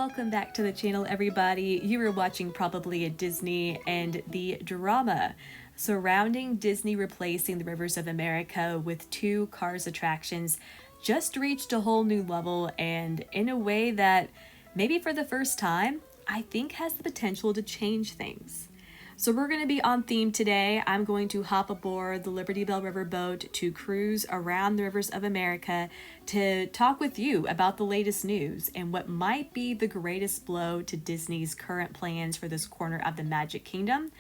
Welcome back to the channel, everybody. You were watching probably a Disney, and the drama surrounding Disney replacing the Rivers of America with two Cars attractions just reached a whole new level, and in a way that maybe for the first time, I think has the potential to change things. So we're going to be on theme today. I'm going to hop aboard the Belle Riverboat to cruise around the rivers of America to talk with you about the latest news and what might be the greatest blow to Disney's current plans for this corner of the Magic Kingdom,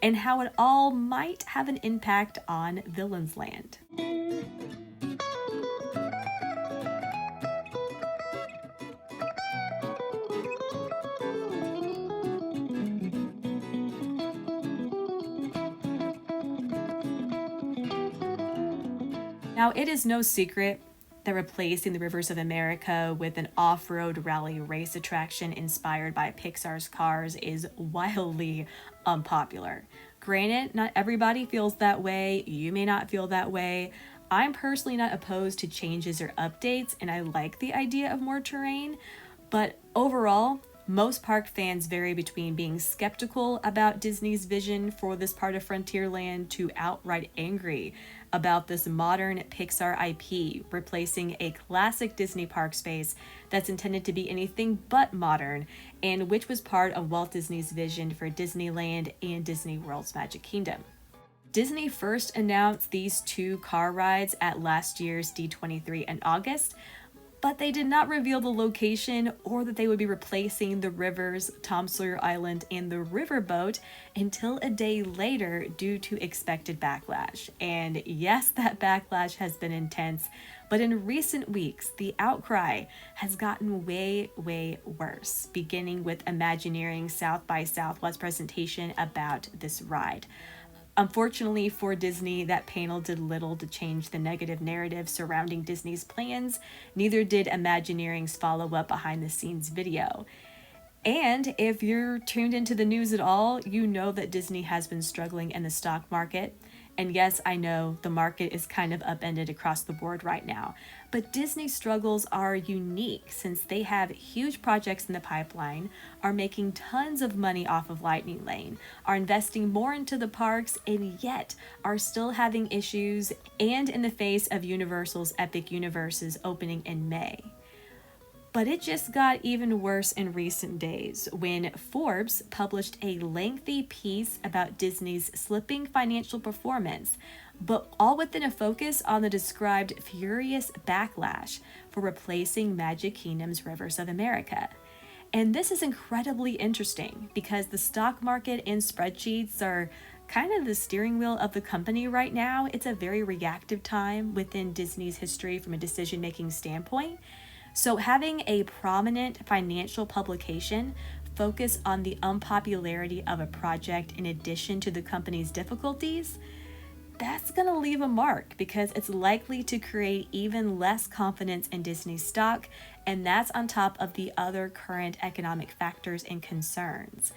and how it all might have an impact on Villains Land. Now, it is no secret that replacing the Rivers of America with an off-road rally race attraction inspired by Pixar's Cars is wildly unpopular. Granted, not everybody feels that way. You may not feel that way. I'm personally not opposed to changes or updates, and I like the idea of more terrain, but overall, most park fans vary between being skeptical about Disney's vision for this part of Frontierland to outright angry about this modern Pixar IP replacing a classic Disney park space that's intended to be anything but modern, and which was part of Walt Disney's vision for Disneyland and Disney World's Magic Kingdom. Disney first announced these two car rides at last year's D23 in August, but they did not reveal the location or that they would be replacing the rivers, Tom Sawyer Island, and the Riverboat until a day later due to expected backlash. And yes, that backlash has been intense, but in recent weeks, the outcry has gotten way worse, beginning with Imagineering's South by Southwest presentation about this ride. Unfortunately for Disney, that panel did little to change the negative narrative surrounding Disney's plans. Neither did Imagineering's follow-up behind-the-scenes video. And if you're tuned into the news at all, you know that Disney has been struggling in the stock market. And yes, I know the market is kind of upended across the board right now, but Disney's struggles are unique since they have huge projects in the pipeline, are making tons of money off of Lightning Lane, are investing more into the parks, and yet are still having issues, and in the face of Universal's Epic Universes opening in May. But it just got even worse in recent days when Forbes published a lengthy piece about Disney's slipping financial performance, but all within a focus on the described furious backlash for replacing Magic Kingdom's Rivers of America. And this is incredibly interesting because the stock market and spreadsheets are kind of the steering wheel of the company right now. It's a very reactive time within Disney's history from a decision-making standpoint. So having a prominent financial publication focus on the unpopularity of a project in addition to the company's difficulties, that's going to leave a mark because it's likely to create even less confidence in Disney's stock, and that's on top of the other current economic factors and concerns.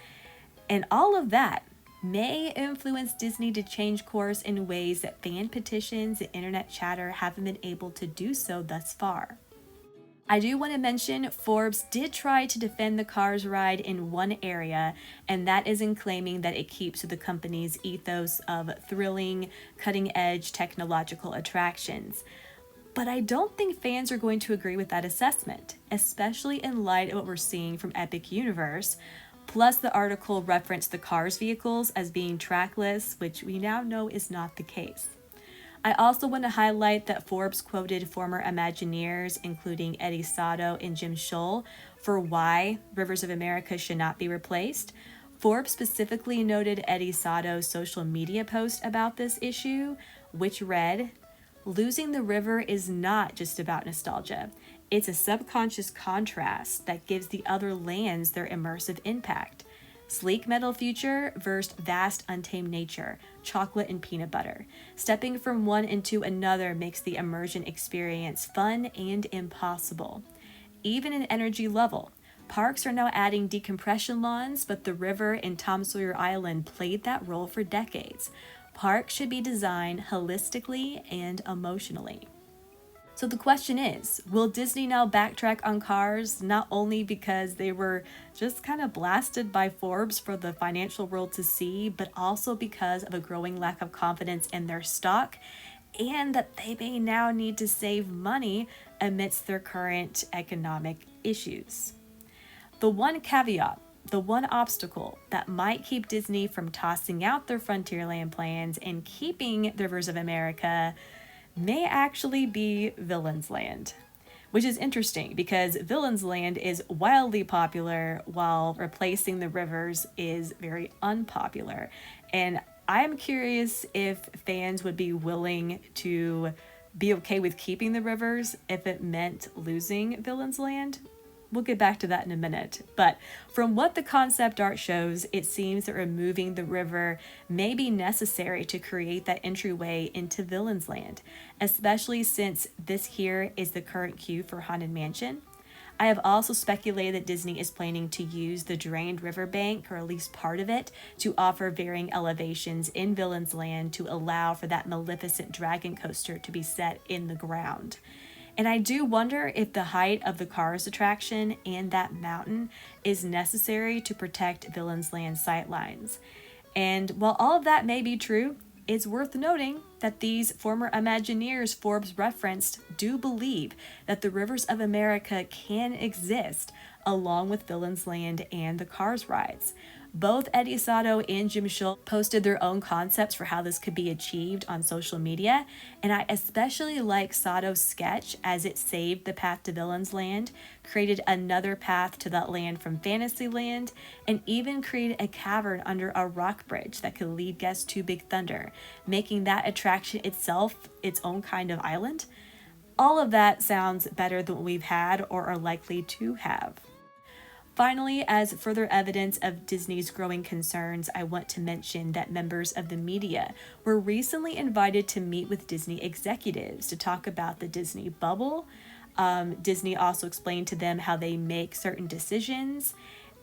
And all of that may influence Disney to change course in ways that fan petitions and internet chatter haven't been able to do so thus far. I do want to mention Forbes did try to defend the Cars ride in one area, and that is in claiming that it keeps to the company's ethos of thrilling, cutting-edge technological attractions. But I don't think fans are going to agree with that assessment, especially in light of what we're seeing from Epic Universe. Plus, the article referenced the Cars vehicles as being trackless, which we now know is not the case. I also want to highlight that Forbes quoted former Imagineers, including Eddie Sato and Jim Scholl, for why Rivers of America should not be replaced. Forbes specifically noted Eddie Sato's social media post about this issue, which read, "Losing the river is not just about nostalgia. It's a subconscious contrast that gives the other lands their immersive impact. Sleek metal future versus vast untamed nature, chocolate and peanut butter. Stepping from one into another makes the immersion experience fun and impossible. Even in energy level, parks are now adding decompression lawns, but the river in Tom Sawyer Island played that role for decades. Parks should be designed holistically and emotionally." So the question is, will Disney now backtrack on Cars, not only because they were just kind of blasted by Forbes for the financial world to see, but also because of a growing lack of confidence in their stock, and that they may now need to save money amidst their current economic issues? The one caveat, the one obstacle that might keep Disney from tossing out their Frontierland plans and keeping the Rivers of America may actually be Villain's Land, which is interesting because Villain's Land is wildly popular while replacing the rivers is very unpopular. And I'm curious if fans would be willing to be okay with keeping the rivers if it meant losing Villain's Land. We'll get back to that in a minute. But from what the concept art shows, it seems that removing the river may be necessary to create that entryway into Villain's Land, especially since this here is the current queue for Haunted Mansion. I have also speculated that Disney is planning to use the drained riverbank, or at least part of it, to offer varying elevations in Villain's Land to allow for that Maleficent dragon coaster to be set in the ground. And I do wonder if the height of the Cars attraction and that mountain is necessary to protect Villain's Land sightlines. And while all of that may be true, it's worth noting that these former Imagineers Forbes referenced do believe that the Rivers of America can exist along with Villain's Land and the Cars rides. Both Eddie Sato and Jim Schultz posted their own concepts for how this could be achieved on social media, and I especially like Sato's sketch as it saved the path to Villain's Land, created another path to that land from Fantasyland, and even created a cavern under a rock bridge that could lead guests to Big Thunder, making that attraction itself its own kind of island. All of that sounds better than what we've had or are likely to have. Finally, as further evidence of Disney's growing concerns, I want to mention that members of the media were recently invited to meet with Disney executives to talk about the Disney bubble. Disney also explained to them how they make certain decisions,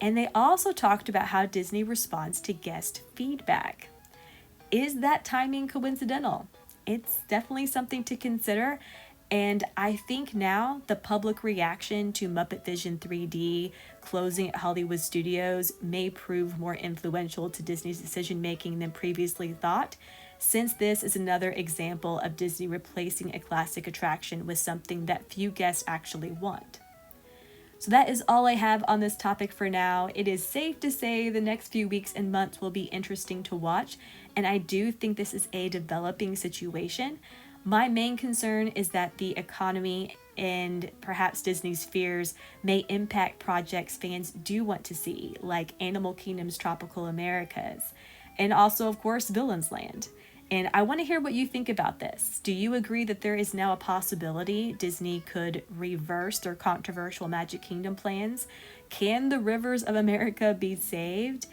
and they also talked about how Disney responds to guest feedback. Is that timing coincidental? It's definitely something to consider. And I think now the public reaction to Muppet Vision 3D closing at Hollywood Studios may prove more influential to Disney's decision-making than previously thought, since this is another example of Disney replacing a classic attraction with something that few guests actually want. So that is all I have on this topic for now. It is safe to say the next few weeks and months will be interesting to watch, and I do think this is a developing situation. My main concern is that the economy and perhaps Disney's fears may impact projects fans do want to see, like Animal Kingdom's Tropical Americas, and also, of course, Villain's Land. And I want to hear what you think about this. Do you agree that there is now a possibility Disney could reverse their controversial Magic Kingdom plans? Can the Rivers of America be saved?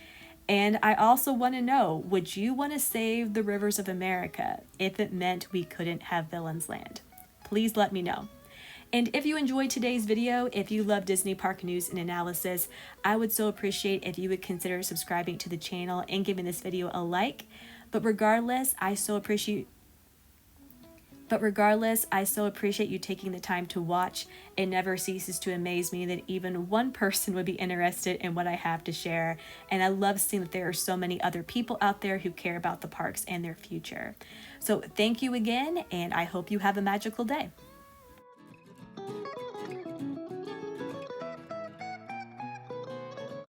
And I also want to know, would you want to save the Rivers of America if it meant we couldn't have Villain's Land? Please let me know. And if you enjoyed today's video, if you love Disney Park news and analysis, I would so appreciate if you would consider subscribing to the channel and giving this video a like. But regardless, I so appreciate you taking the time to watch. It never ceases to amaze me that even one person would be interested in what I have to share. And I love seeing that there are so many other people out there who care about the parks and their future. So thank you again, and I hope you have a magical day.